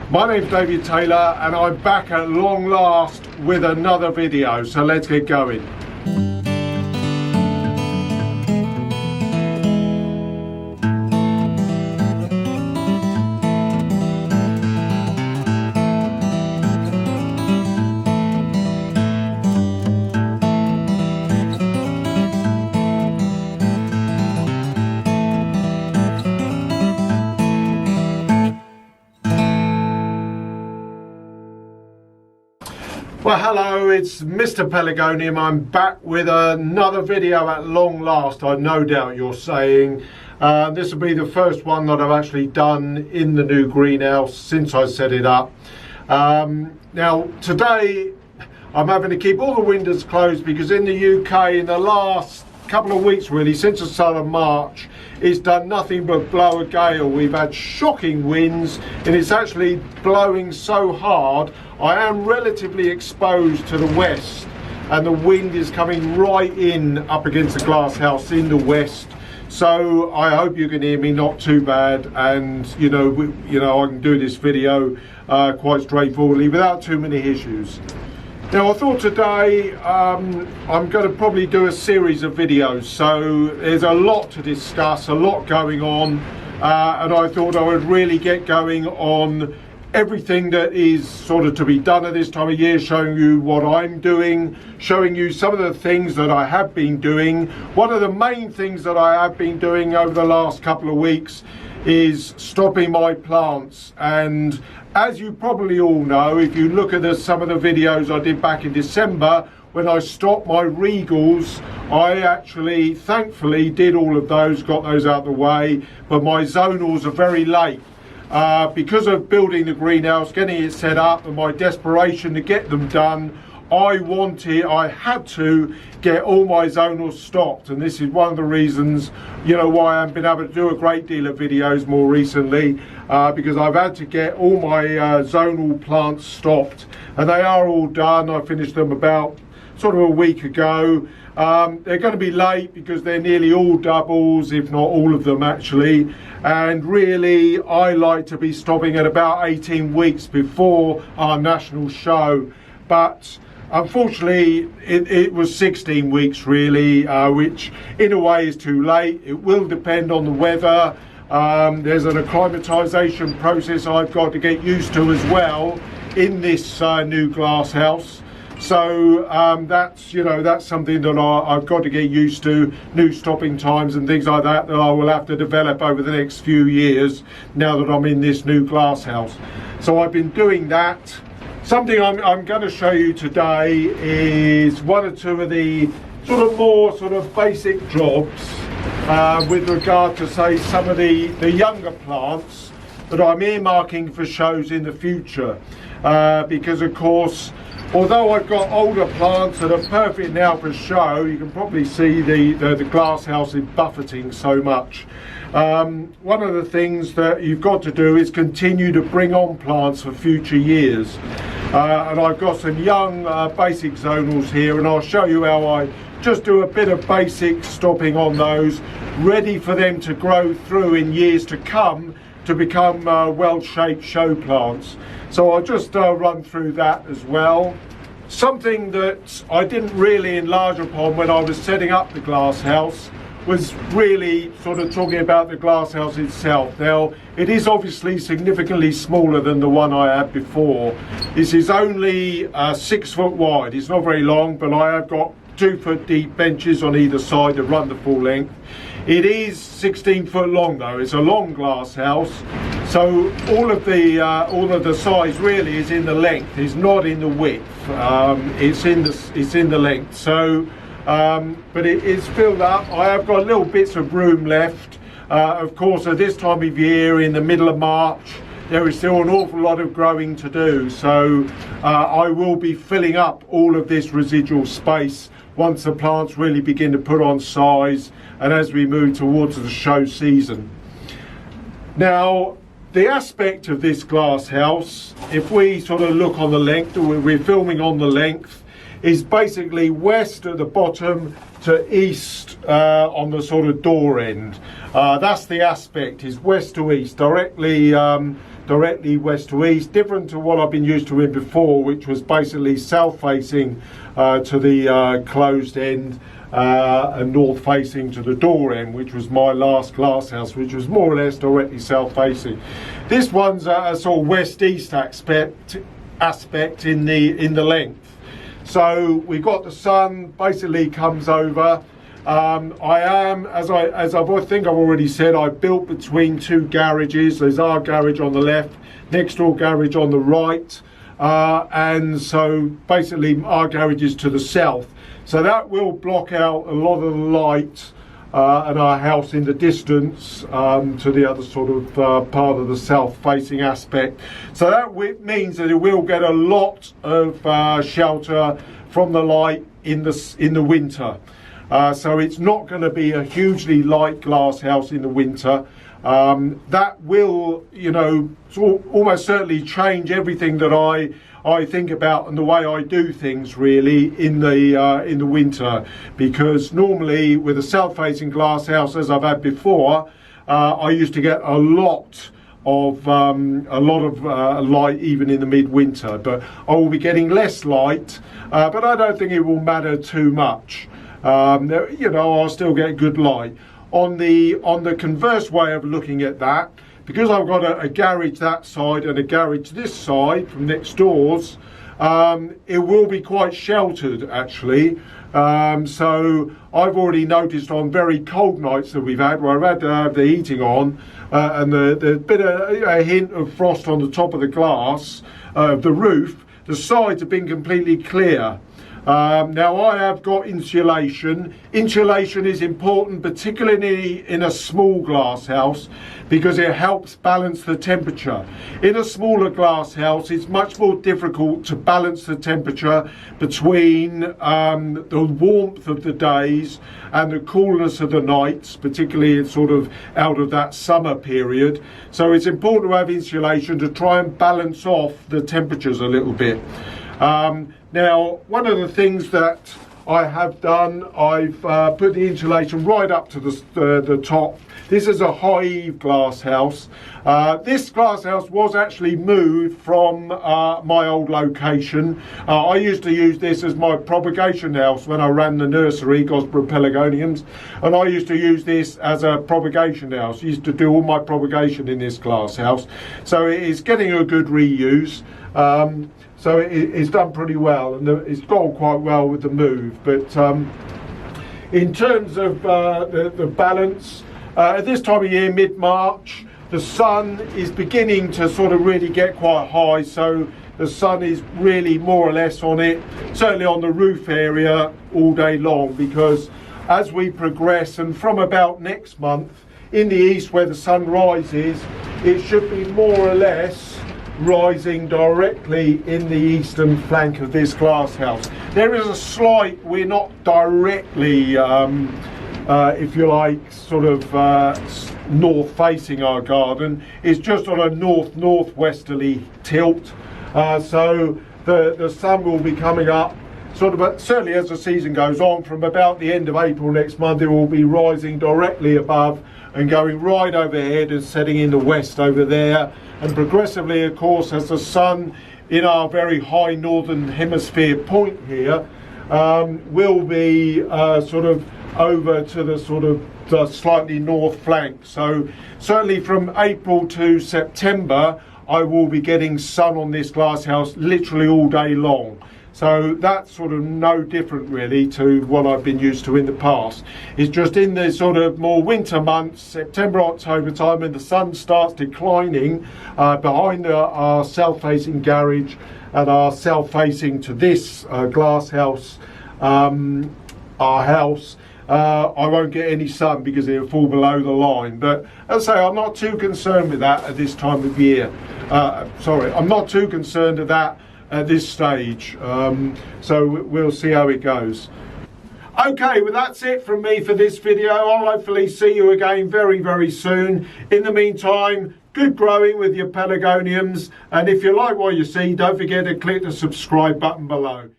My name's David Taylor and I'm back at long last with another video, so let's get going. Well, hello, it's Mr. Pelargonium. I'm back with another video at long last, I no doubt you're saying. This will be the first one that I've actually done in the new greenhouse since I set it up. Now, today I'm having to keep all the windows closed because in the UK, in the last couple of weeks really, since the start of March, it's done nothing but blow a gale. We've had shocking winds and it's actually blowing so hard. I am relatively exposed to the west and the wind is coming right in up against the glass house in the west. So I hope you can hear me not too bad, and I can do this video quite straightforwardly without too many issues. Now I thought today I'm going to probably do a series of videos, so there's a lot to discuss, a lot going on, and I thought I would really get going on everything that is sort of to be done at this time of year, showing you what I'm doing, showing you some of the things that I have been doing. One of the main things that I have been doing over the last couple of weeks is stopping my plants, and as you probably all know, if you look at some of the videos I did back in December when I stopped my regals, I actually thankfully did all of those, got those out of the way, but my zonals are very late. Because of building the greenhouse, getting it set up, and my desperation to get them done, I had to get all my zonals stopped, and this is one of the reasons, why I haven't been able to do a great deal of videos more recently, because I've had to get all my zonal plants stopped, and they are all done. I finished them about sort of a week ago. They're going to be late because they're nearly all doubles, if not all of them actually, and really I like to be stopping at about 18 weeks before our national show, but unfortunately it was 16 weeks really, which in a way is too late. It will depend on the weather. There's an acclimatization process I've got to get used to as well in this new glass house. So that's something that I've got to get used to, new stopping times and things like that I will have to develop over the next few years now that I'm in this new glass house. So I've been doing that. Something I'm going to show you today is one or two of the more basic jobs with regard to, say, some of the younger plants that I'm earmarking for shows in the future, because of course, although I've got older plants that are perfect now for show, you can probably see the glass house is buffeting so much. One of the things that you've got to do is continue to bring on plants for future years. And I've got some young basic zonals here, and I'll show you how I just do a bit of basic stopping on those, ready for them to grow through in years to come to become well-shaped show plants. So I'll just run through that as well. Something that I didn't really enlarge upon when I was setting up the glass house was really talking about the glass house itself. Now, it is obviously significantly smaller than the one I had before. This is only 6 foot wide. It's not very long, but I have got 2 foot deep benches on either side that run the full length. It is 16 foot long though. It's a long glass house, so all of the size really is in the length. It's not in the width. It's in the length. So, but it is filled up. I have got little bits of room left. Of course, at this time of year, in the middle of March, there is still an awful lot of growing to do. So I will be filling up all of this residual space once the plants really begin to put on size and as we move towards the show season. Now, the aspect of this glass house, if we look on the length, we're filming on the length, is basically west at the bottom to east on the door end. That's the aspect, is west to east, directly directly west to east, different to what I've been used to in before, which was basically south facing to the closed end and north facing to the door end, which was my last glass house, which was more or less directly south facing. This one's a sort of west east aspect in the length. So we got the sun basically comes over. I am, as I think I've already said, I built between two garages. There's our garage on the left, next door garage on the right, and so basically our garage is to the south. So that will block out a lot of the light and our house in the distance to the other sort of part of the south facing aspect. So that means that it will get a lot of shelter from the light in the winter. So it's not going to be a hugely light glass house in the winter. That will, you know, almost certainly change everything that I think about and the way I do things really in the winter, because normally with a south-facing glass house, as I've had before, I used to get a lot of light even in the midwinter, but I will be getting less light, but I don't think it will matter too much. You know, I'll still get good light. On the converse way of looking at that, because I've got a garage that side and a garage this side from next doors, it will be quite sheltered actually. So I've already noticed on very cold nights that we've had, where I've had to have the heating on, and there's been a hint of frost on the top of the glass of the roof. The sides have been completely clear. Now I have got insulation. Insulation is important, particularly in a small glass house, because it helps balance the temperature. In a smaller glass house, it's much more difficult to balance the temperature between the warmth of the days and the coolness of the nights, particularly it's sort of out of that summer period. So it's important to have insulation to try and balance off the temperatures a little bit. Now, one of the things that I have done, I've put the insulation right up to the top. This is a high-eave glass house. This glass house was actually moved from my old location. I used to use this as my propagation house when I ran the nursery, Gosborough Pelargoniums, and I used to use this as a propagation house. I used to do all my propagation in this glass house. So it is getting a good reuse. So it's done pretty well, and it's gone quite well with the move. But in terms of the balance, at this time of year, mid-March, the sun is beginning to sort of really get quite high, so the sun is really more or less on it, certainly on the roof area, all day long, because as we progress, and from about next month, in the east where the sun rises, it should be more or less rising directly in the eastern flank of this glass house. There is a slight, we're not directly, if you like, sort of north facing our garden. It's just on a northwesterly tilt. So the sun will be coming up sort of, certainly as the season goes on, from about the end of April next month, it will be rising directly above and going right overhead and setting in the west over there. And progressively, of course, as the sun in our very high northern hemisphere point here will be sort of over to the sort of the slightly north flank. So certainly from April to September, I will be getting sun on this glass house literally all day long. So that's sort of no different really to what I've been used to in the past. It's just in the sort of more winter months, September, October time, when the sun starts declining behind our south-facing garage and our south-facing to this glass house, our house, I won't get any sun because it'll fall below the line. But as I say, I'm not too concerned with that at this time of year. I'm not too concerned with that at this stage, so we'll see how it goes. Okay, well that's it from me for this video. I'll hopefully see you again very, very soon. In the meantime, good growing with your pelargoniums, and if you like what you see, don't forget to click the subscribe button below.